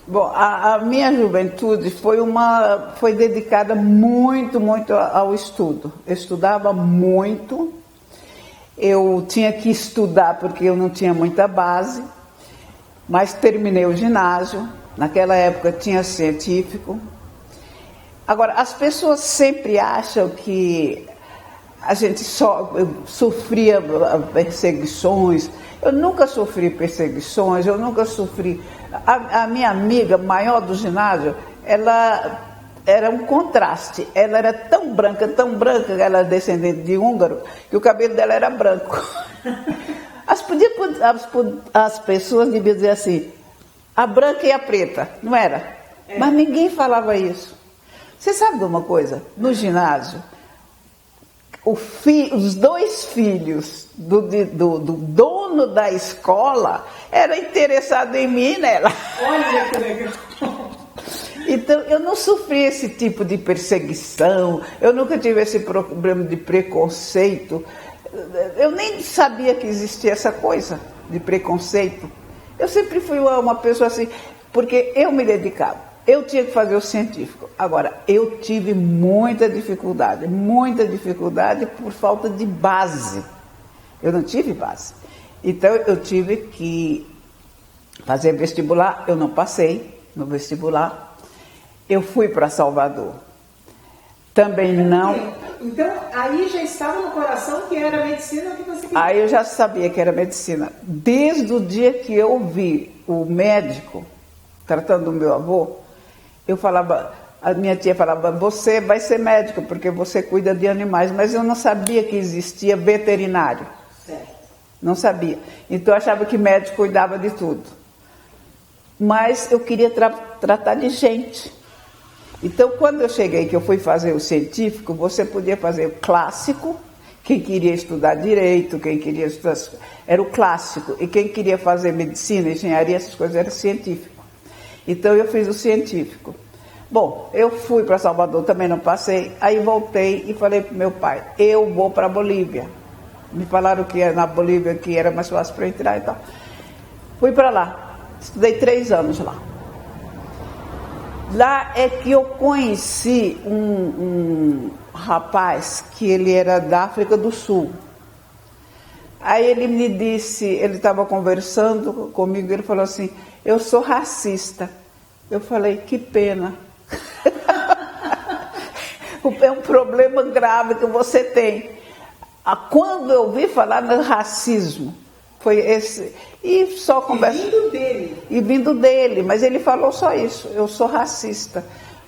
Bom, a minha juventude foi dedicada muito ao estudo. Eu estudava muito, eu tinha que estudar porque eu não tinha muita base, mas terminei o ginásio, naquela época tinha científico. Agora, as pessoas sempre acham que a gente sofria perseguições. Eu nunca sofri perseguições, eu nunca sofri. A minha amiga maior do ginásio, ela era um contraste. Ela era tão branca, que ela era descendente de húngaro, que o cabelo dela era branco. As pessoas deviam dizer assim, a branca e a preta, não era? É. Mas ninguém falava isso. Você sabe de uma coisa? No ginásio, os dois filhos do dono da escola eram interessados em mim e nela. Olha que legal! Então, eu não sofri esse tipo de perseguição, eu nunca tive esse problema de preconceito. Eu nem sabia que existia essa coisa de preconceito. Eu sempre fui uma pessoa assim, porque eu me dedicava. Eu tinha que fazer o científico. Agora, eu tive muita dificuldade por falta de base. Eu não tive base. Então, eu tive que fazer vestibular. Eu não passei no vestibular. Eu fui para Salvador. Também não. Então, aí já estava no coração que era medicina que você queria. Aí eu já sabia que era medicina. Desde o dia que eu vi o médico tratando do meu avô, eu falava, a minha tia falava, você vai ser médico, porque você cuida de animais, mas eu não sabia que existia veterinário. Certo. Não sabia. Então eu achava que médico cuidava de tudo. Mas eu queria tratar de gente. Então quando eu cheguei, que eu fui fazer o científico, você podia fazer o clássico, quem queria estudar direito, quem queria estudar... Era o clássico. E quem queria fazer medicina, engenharia, essas coisas, era científico. Então eu fiz o científico. Bom, eu fui para Salvador, também não passei. Aí voltei e falei para o meu pai, eu vou para a Bolívia. Me falaram que na Bolívia que era mais fácil para entrar e tal. Fui para lá, estudei 3 anos lá. Lá é que eu conheci um rapaz que ele era da África do Sul. Aí ele me disse, ele estava conversando comigo, ele falou assim, eu sou racista. Eu falei, que pena. É um problema grave que você tem. Quando eu ouvi falar no racismo, foi esse. E só conversa. E vindo dele, mas ele falou só isso, eu sou racista.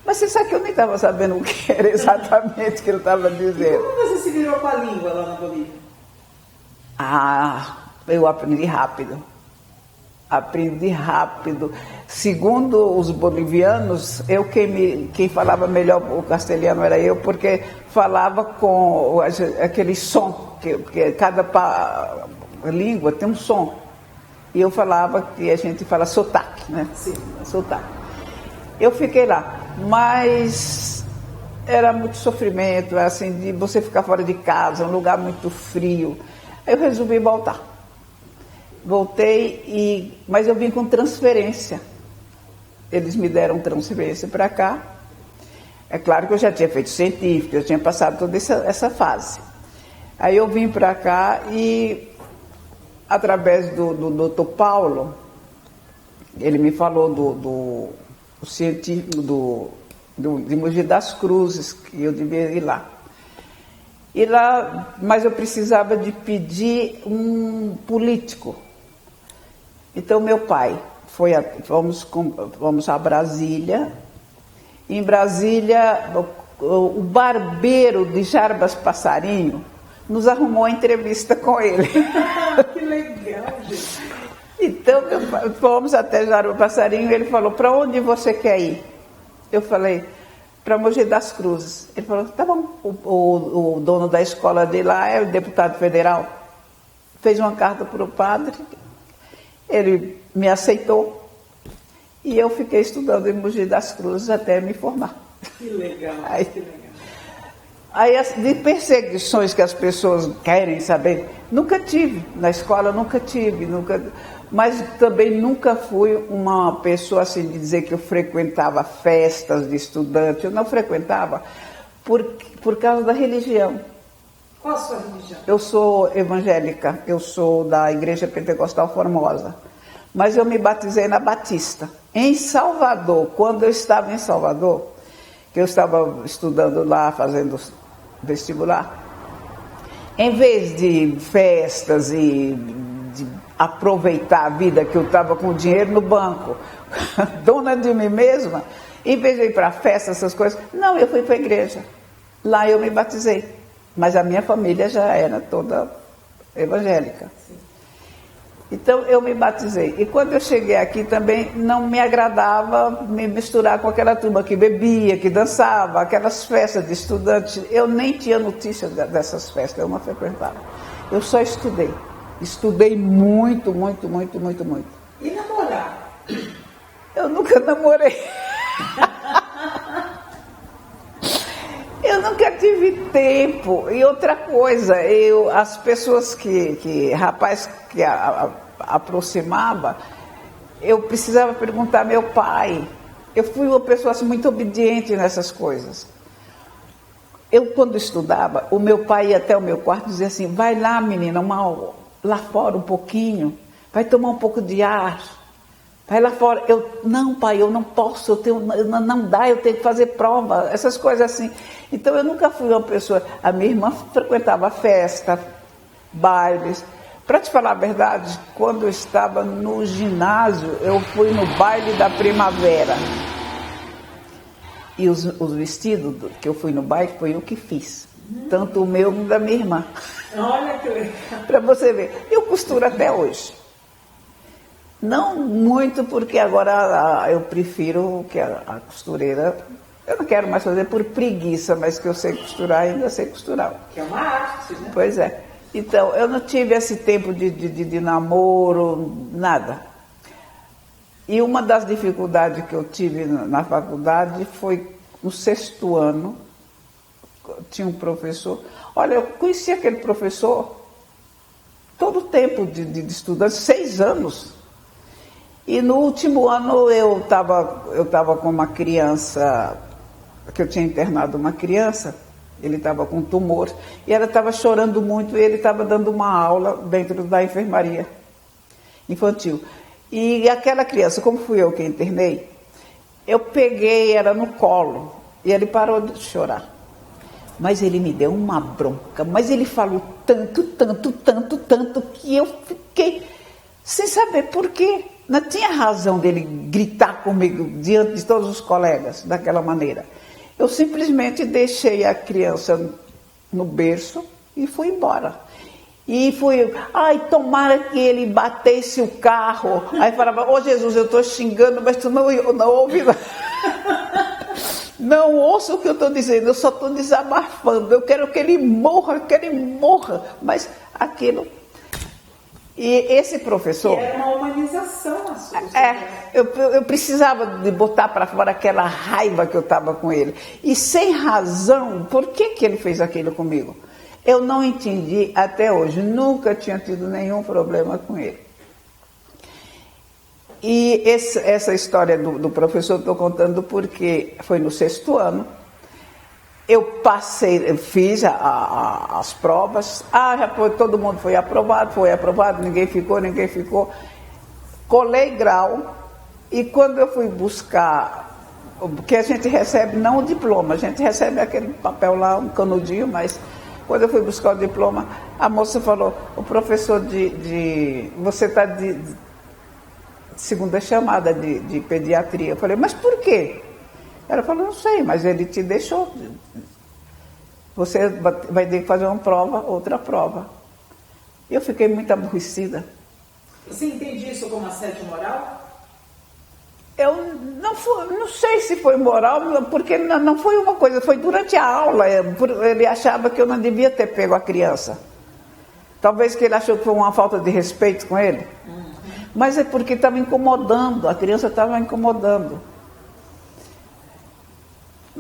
Mas você sabe que eu nem estava sabendo o que era exatamente que ele estava dizendo. E como você se virou com a língua lá na Bolívia? Eu aprendi rápido. Segundo os bolivianos, quem falava melhor o castelhano era eu, porque falava com aquele som, que cada língua tem um som. E eu falava que a gente fala sotaque, né? Sim. Sotaque. Eu fiquei lá, mas era muito sofrimento, assim, de você ficar fora de casa, um lugar muito frio. Aí eu resolvi voltar. Voltei, mas eu vim com transferência. Eles me deram transferência para cá. É claro que eu já tinha feito científico, eu tinha passado toda essa fase. Aí eu vim para cá e, através do Dr. Paulo, ele me falou do científico de Mogi das Cruzes, que eu devia ir lá. E lá, mas eu precisava de pedir um político. Então, meu pai fomos a Brasília. Em Brasília, o barbeiro de Jarbas Passarinho nos arrumou a entrevista com ele. Que legal, gente. Então, fomos até Jarbas Passarinho e ele falou, para onde você quer ir? Eu falei, para Mogi das Cruzes. Ele falou, tá bom. O dono da escola de lá é o deputado federal. Fez uma carta para o padre, ele me aceitou e eu fiquei estudando em Mogi das Cruzes até me formar. Que legal, que legal. Aí, de perseguições que as pessoas querem saber, nunca tive. Na escola nunca tive, Mas também nunca fui uma pessoa assim de dizer que eu frequentava festas de estudante. Eu não frequentava por causa da religião. Qual a sua religião? Eu sou evangélica, eu sou da Igreja Pentecostal Formosa. Mas eu me batizei na Batista. Em Salvador, quando eu estava em Salvador, que eu estava estudando lá, fazendo vestibular, em vez de festas e de aproveitar a vida, que eu estava com dinheiro no banco, dona de mim mesma, em vez de ir para festa, essas coisas, não, eu fui para a igreja. Lá eu me batizei. Mas a minha família já era toda evangélica. Então eu me batizei. E quando eu cheguei aqui também não me agradava me misturar com aquela turma que bebia, que dançava, aquelas festas de estudantes. Eu nem tinha notícia dessas festas, eu não frequentava. Eu só estudei. Estudei muito, muito, muito, muito, muito. E namorar? Eu nunca namorei. Eu nunca tive tempo. E outra coisa, as pessoas rapaz que aproximava, eu precisava perguntar ao meu pai. Eu fui uma pessoa assim, muito obediente nessas coisas. Eu, quando estudava, o meu pai ia até o meu quarto e dizia assim, vai lá, menina, lá fora um pouquinho, vai tomar um pouco de ar. Vai lá fora. Não, pai, eu não posso, não dá, eu tenho que fazer prova, essas coisas assim. Então eu nunca fui uma pessoa, a minha irmã frequentava festa, bailes. Para te falar a verdade, quando eu estava no ginásio, eu fui no baile da primavera. E os vestidos que eu fui no baile, foi eu que fiz. Tanto o meu como da minha irmã. Olha que legal. Para você ver, eu costuro até hoje. Não muito, porque agora eu prefiro que a costureira, eu não quero mais fazer por preguiça, mas que eu sei costurar, ainda sei costurar. Que é uma arte, né? Pois é. Então, eu não tive esse tempo de namoro, nada. E uma das dificuldades que eu tive na faculdade foi no 6º ano, tinha um professor, olha, eu conheci aquele professor todo o tempo de estudante, 6 anos. E no último ano eu estava com uma criança, que eu tinha internado uma criança, ele estava com tumor, e ela estava chorando muito, e ele estava dando uma aula dentro da enfermaria infantil. E aquela criança, como fui eu que internei, eu peguei ela no colo, e ele parou de chorar. Mas ele me deu uma bronca, mas ele falou tanto, tanto, tanto, tanto, que eu fiquei sem saber por quê. Não tinha razão dele gritar comigo diante de todos os colegas daquela maneira. Eu simplesmente deixei a criança no berço e fui embora. E fui, tomara que ele batesse o carro. Aí falava, Jesus, eu estou xingando, mas tu não ouve. Não ouça o que eu estou dizendo, eu só estou desabafando. Eu quero que ele morra, Mas aquilo... E esse professor... Era uma humanização a sua. Eu precisava de botar para fora aquela raiva que eu estava com ele. E sem razão, por que ele fez aquilo comigo? Eu não entendi até hoje, nunca tinha tido nenhum problema com ele. E essa história do professor eu estou contando porque foi no 6º ano. Eu fiz as provas, todo mundo foi aprovado, ninguém ficou. Colei grau, e quando eu fui buscar, porque a gente recebe não o diploma, a gente recebe aquele papel lá, um canudinho, mas quando eu fui buscar o diploma, a moça falou, o professor você está de segunda chamada de pediatria. Eu falei, mas por quê? Ela falou, não sei, mas ele te deixou. Você vai ter que fazer outra prova. Eu fiquei muito aborrecida. Você entende isso como assédio moral? Eu não sei se foi moral, porque não foi uma coisa, foi durante a aula. Ele achava que eu não devia ter pego a criança. Talvez que ele achou que foi uma falta de respeito com ele. Mas é porque estava incomodando, a criança estava incomodando.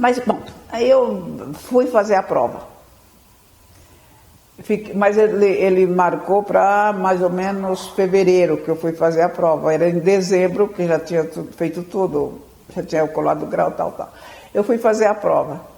Mas, bom, aí eu fui fazer a prova. Mas ele marcou para mais ou menos fevereiro que eu fui fazer a prova. Era em dezembro, que já tinha feito tudo, já tinha colado o grau, tal. Eu fui fazer a prova.